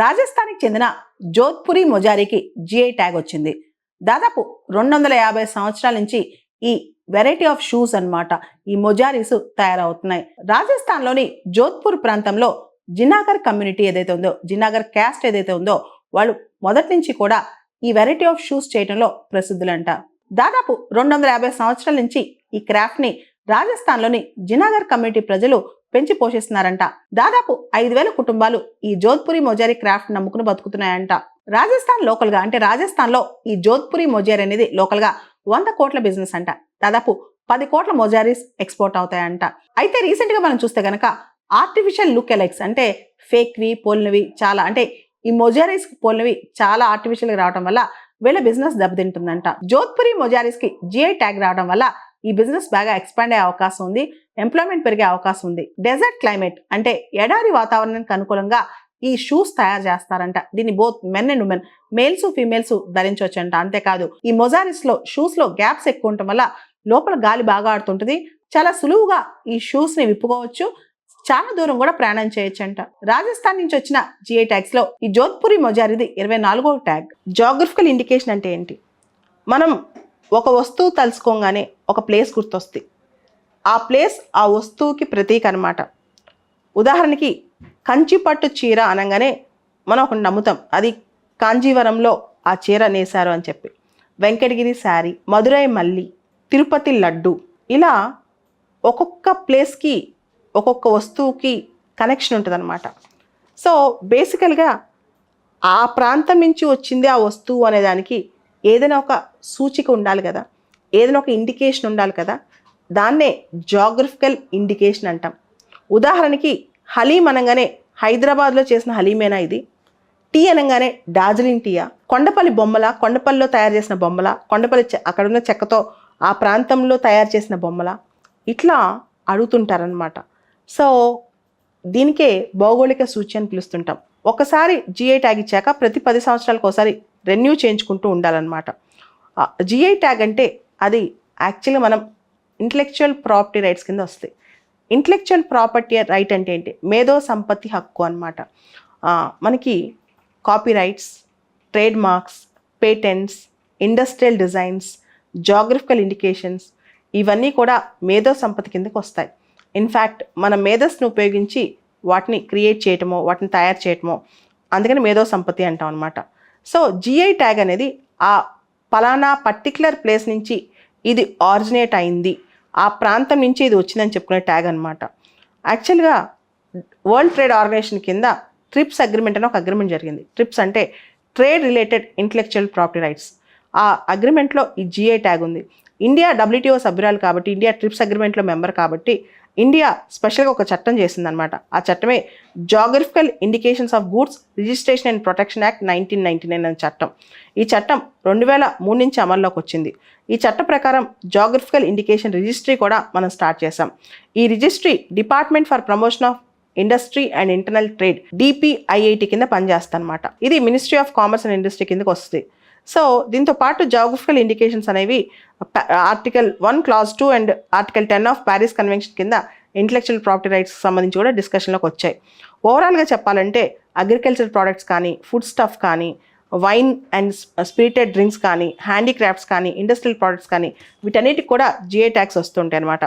రాజస్థాన్కి చెందిన Jodhpuri మొజారీకి GI tag వచ్చింది. దాదాపు 250 సంవత్సరాల నుంచి ఈ వెరైటీ ఆఫ్ షూస్ అన్నమాట ఈ మొజారీస్ తయారవుతున్నాయి. రాజస్థాన్లోని జోధ్పూర్ ప్రాంతంలో జినాగర్ కమ్యూనిటీ ఏదైతే ఉందో, జినాగర్ క్యాస్ట్ ఏదైతే ఉందో, వాళ్ళు మొదటి నుంచి కూడా ఈ వెరైటీ ఆఫ్ షూస్ చేయడంలో ప్రసిద్ధులంట. దాదాపు 250 సంవత్సరాల నుంచి ఈ క్రాఫ్ట్ ని రాజస్థాన్లోని జినాగర్ కమ్యూనిటీ ప్రజలు పెంచి పోషిస్తున్నారంట. దాదాపు 5,000 కుటుంబాలు ఈ జోధ్పురి మొజారీ క్రాఫ్ట్ నమ్ముకుని బతుకుతున్నాయంట. రాజస్థాన్ లోకల్ గా అంటే రాజస్థాన్ లో ఈ జోధ్పురి మొజారీ అనేది లోకల్ గా 100 కోట్ల బిజినెస్ అంట. దాదాపు 10 కోట్ల మొజారీస్ ఎక్స్పోర్ట్ అవుతాయంట. అయితే రీసెంట్ గా మనం చూస్తే గనక ఆర్టిఫిషియల్ లుక్ ఎలైక్స్ అంటే ఫేక్వి పోలినవి చాలా అంటే ఈ మొజారీస్ పోలినవి చాలా ఆర్టిఫిషియల్ గా రావడం వల్ల వీళ్ళ బిజినెస్ దెబ్బతింటుందంట. జోధ్పురి మొజారీస్ కి జిఐ ట్యాగ్ రావడం వల్ల ఈ బిజినెస్ బాగా ఎక్స్పాండ్ అయ్యే అవకాశం ఉంది, ఎంప్లాయ్మెంట్ పెరిగే అవకాశం ఉంది. డెజర్ట్ క్లైమేట్ అంటే ఎడారి వాతావరణానికి అనుకూలంగా ఈ షూస్ తయారు చేస్తారంట. దీన్ని both men and women, males females ధరించవచ్చంట. అంతేకాదు ఈ మొజారిస్ లో షూస్ లో గ్యాప్స్ ఎక్కువ ఉండటం వల్ల లోపల గాలి బాగా ఆడుతుంటుంది. చాలా సులువుగా ఈ షూస్ ని విప్పుకోవచ్చు, చాలా దూరం కూడా ప్రయాణం చేయొచ్చంట. రాజస్థాన్ నుంచి వచ్చిన జిఐ ట్యాగ్స్ లో ఈ జోధ్పురి మొజారీది 24వ ట్యాగ్. జాగ్రఫికల్ ఇండికేషన్ అంటే ఏంటి? మనం ఒక వస్తువు తలుసుకోగానే ఒక ప్లేస్ గుర్తొస్తుంది. ఆ ప్లేస్ ఆ వస్తువుకి ప్రతీక అనమాట. ఉదాహరణకి కంచిపట్టు చీర అనగానే మనం ఒకటి నమ్ముతాం, అది కాంజీవరంలో ఆ చీర నేశారు అని చెప్పి. వెంకటగిరి శారీ, మధురై మల్లి, తిరుపతి లడ్డు, ఇలా ఒక్కొక్క ప్లేస్కి ఒక్కొక్క వస్తువుకి కనెక్షన్ ఉంటుంది అనమాట. సో బేసికల్గా ఆ ప్రాంతం నుంచి వచ్చింది ఆ వస్తువు అనే దానికి ఏదైనా ఒక సూచిక ఉండాలి కదా, ఏదైనా ఒక ఇండికేషన్ ఉండాలి కదా. దాన్నే జాగ్రఫికల్ ఇండికేషన్ అంటాం. ఉదాహరణకి హలీం అనగానే హైదరాబాద్లో చేసిన హలీమేనా ఇది? టీ అనగానే డార్జిలింగ్ టీయా? కొండపల్లి బొమ్మల, కొండపల్లిలో తయారు చేసిన బొమ్మల, కొండపల్లి అక్కడున్న చెక్కతో ఆ ప్రాంతంలో తయారు చేసిన బొమ్మల, ఇట్లా అడుగుతుంటారనమాట. సో దీనికే భౌగోళిక సూచి అని పిలుస్తుంటాం. ఒకసారి జిఐ ట్యాగ్ ఇచ్చాక ప్రతి 10 సంవత్సరాలకు ఒకసారి రెన్యూ చేయించుకుంటూ ఉండాలన్నమాట. జిఐ ట్యాగ్ అంటే అది యాక్చువల్గా మనం ఇంటలెక్చువల్ ప్రాపర్టీ రైట్స్ కింద వస్తాయి. ఇంటలెక్చువల్ ప్రాపర్టీ రైట్ అంటే ఏంటి? మేధో సంపత్తి హక్కు అనమాట. మనకి copy rights, trade marks, patents, industrial designs, geographical indications ఇవన్నీ కూడా మేధో సంపత్తి కిందకి వస్తాయి. ఇన్ఫ్యాక్ట్ మన మేధస్ని ఉపయోగించి వాటిని క్రియేట్ చేయటమో, వాటిని తయారు చేయటమో, అందుకని మేధో సంపత్తి అంటాం అనమాట. సో జిఐ ట్యాగ్ అనేది ఆ పలానా పర్టికులర్ ప్లేస్ నుంచి ఇది ఆరిజినేట్ అయింది, ఆ ప్రాంతం నుంచి ఇది వచ్చిందని చెప్పుకునే ట్యాగ్ అనమాట. యాక్చువల్గా వరల్డ్ ట్రేడ్ ఆర్గనైజేషన్ కింద ట్రిప్స్ అగ్రిమెంట్ అని ఒక అగ్రిమెంట్ జరిగింది. ట్రిప్స్ అంటే trade related intellectual property rights. ఆ అగ్రిమెంట్లో ఈ జిఐ ట్యాగ్ ఉంది. ఇండియా WTO సభ్యురాలు కాబట్టి, ఇండియా ట్రిప్స్ అగ్రిమెంట్లో మెంబర్ కాబట్టి ఇండియా స్పెషల్గా ఒక చట్టం చేసిందనమాట. ఆ చట్టమే geographical indications of goods registration and protection act 1999 అనే చట్టం. ఈ చట్టం 2003 నుంచి అమల్లోకి వచ్చింది. ఈ చట్టం ప్రకారం జాగ్రఫికల్ ఇండికేషన్ రిజిస్ట్రీ కూడా మనం స్టార్ట్ చేసాం. ఈ registry department for promotion of industry and internal trade DPIIT కింద పనిచేస్తుంది అనమాట. ఇది ministry of commerce and industry కిందకి వస్తుంది. సో దీంతో పాటు జాగ్రఫికల్ ఇండికేషన్స్ అనేవి article 1 clause 2 and article 10 of Paris convention కింద ఇంటలెక్చువల్ ప్రాపర్టీ రైట్స్ సంబంధించి కూడా డిస్కషన్లోకి వచ్చాయి. ఓవరాల్గా చెప్పాలంటే అగ్రికల్చర్ ప్రోడక్ట్స్ కానీ, ఫుడ్ స్టఫ్ కానీ, వైన్ అండ్ స్పిరిటెడ్ డ్రింక్స్ కానీ, హ్యాండీక్రాఫ్ట్స్ కానీ, ఇండస్ట్రియల్ ప్రోడక్ట్స్ కానీ వీటన్నిటికి కూడా జిఐ ట్యాగ్స్ వస్తుంటాయి అనమాట.